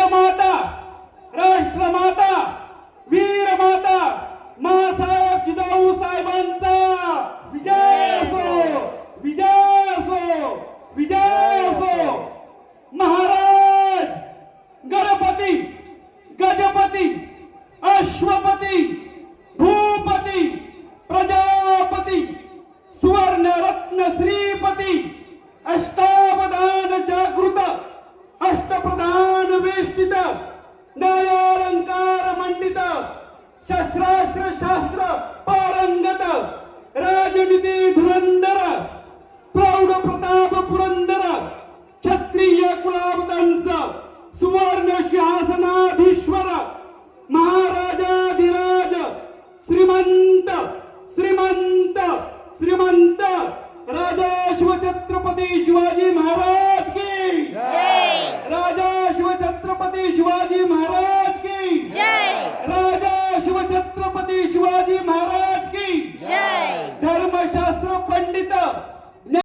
राजमाता, राष्ट्रमाता, वीरमाता मासाहेब जिजाऊ साहेबांचा विजय असो, विजय असो, विजय असो. महाराज गणपती, गजपती, अश्वपती, भूपती, प्रजापती, सुवर्ण रत्न श्रीपती, अष्टावधान जागृत, अष्टप्रधान वेष्टित, न्यायालंकार मंडित, शस्त्रास्त्र शास्त्र पारंगत, राजनीती धुरंधर, प्रौढ प्रताप पुरंदर, क्षत्रिय कुलावतंस, सुवर्ण सिंहासनाधीश्वर, महाराजाधिराज, श्रीमंत श्रीमंत श्रीमंत राजा शिवछत्रपती शिवाजी महाराज की जय. राजा शिवछत्रपती शिवाजी महाराज की जय. राजा शिवछत्रपती शिवाजी महाराज की जय. धर्मशास्त्र पंडित